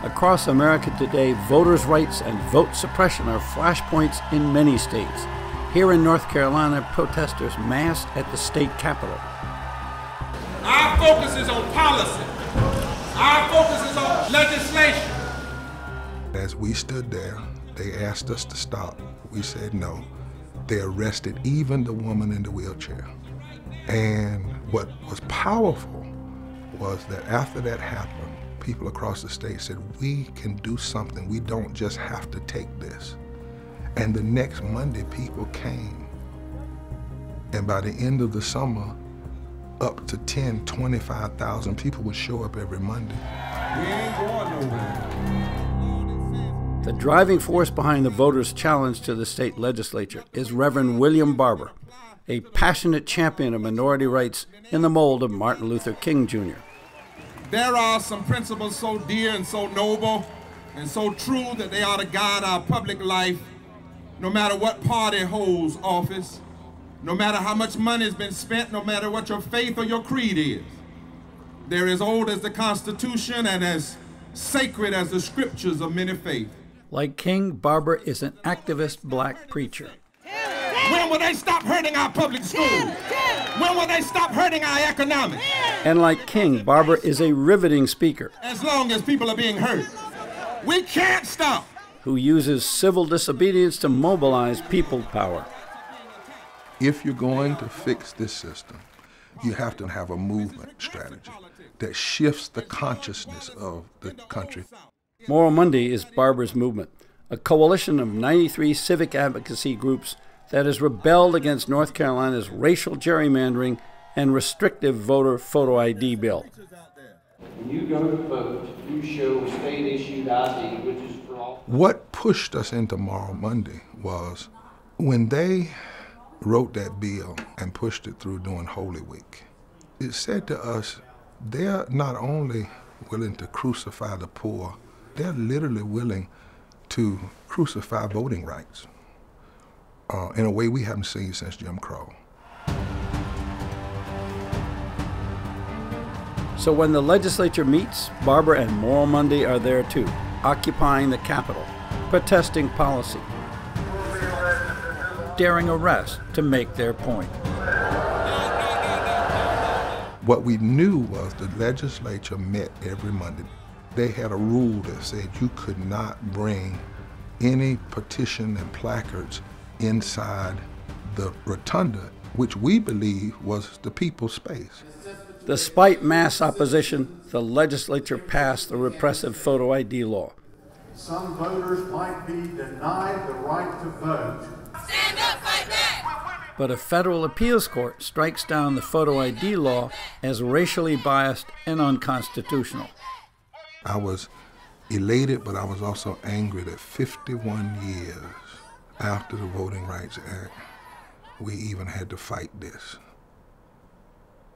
Across America today, voters' rights and vote suppression are flashpoints in many states. Here in North Carolina, protesters massed at the state capitol. Our focus is on policy. Our focus is on legislation. As we stood there, they asked us to stop. We said no. They arrested even the woman in the wheelchair. And what was powerful was that after that happened, people across the state said, we can do something. We don't just have to take this. And the next Monday, people came. And by the end of the summer, up to 10, 25,000 people would show up every Monday. We ain't going nowhere. The driving force behind the voters' challenge to the state legislature is Reverend William Barber, a passionate champion of minority rights in the mold of Martin Luther King, Jr. There are some principles so dear and so noble and so true that they ought to guide our public life, no matter what party holds office, no matter how much money has been spent, no matter what your faith or your creed is. They're as old as the Constitution and as sacred as the scriptures of many faiths. Like King, Barber is an activist black preacher. When will they stop hurting our public schools? When will they stop hurting our economics? And like King, Barber is a riveting speaker. As long as people are being hurt, we can't stop. Who uses civil disobedience to mobilize people power. If you're going to fix this system, you have to have a movement strategy that shifts the consciousness of the country. Moral Monday is Barber's movement, a coalition of 93 civic advocacy groups that has rebelled against North Carolina's racial gerrymandering and restrictive voter photo ID bill. When you go to vote, you show state-issued ID, which is for all. What pushed us into Moral Monday was when they wrote that bill and pushed it through during Holy Week, it said to us, they're not only willing to crucify the poor, they're literally willing to crucify voting rights in a way we haven't seen since Jim Crow. So when the legislature meets, Barber and Moral Monday are there too, occupying the Capitol, protesting policy, daring arrest to make their point. What we knew was the legislature met every Monday. They had a rule that said you could not bring any petition and placards inside the rotunda, which we believe was the people's space. Despite mass opposition, the legislature passed the repressive photo ID law. Some voters might be denied the right to vote. Stand up, fight back! But a federal appeals court strikes down the photo ID law as racially biased and unconstitutional. I was elated, but I was also angry that 51 years after the Voting Rights Act, we even had to fight this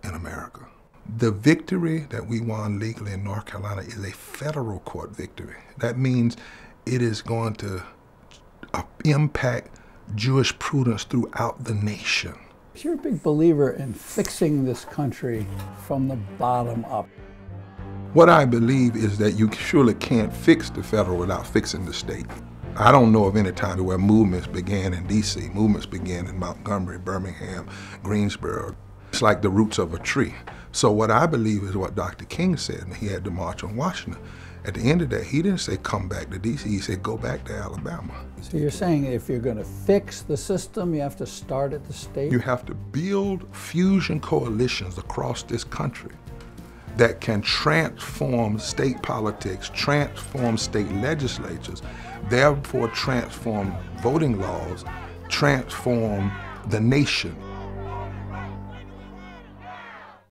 in America. The victory that we won legally in North Carolina is a federal court victory. That means it is going to impact jurisprudence throughout the nation. You're a big believer in fixing this country from the bottom up. What I believe is that you surely can't fix the federal without fixing the state. I don't know of any time where movements began in D.C. Movements began in Montgomery, Birmingham, Greensboro. It's like the roots of a tree. So what I believe is what Dr. King said, and he had to march on Washington. At the end of that, he didn't say come back to D.C., he said go back to Alabama. So you're saying if you're going to fix the system, you have to start at the state? You have to build fusion coalitions across this country that can transform state politics, transform state legislatures, therefore transform voting laws, transform the nation.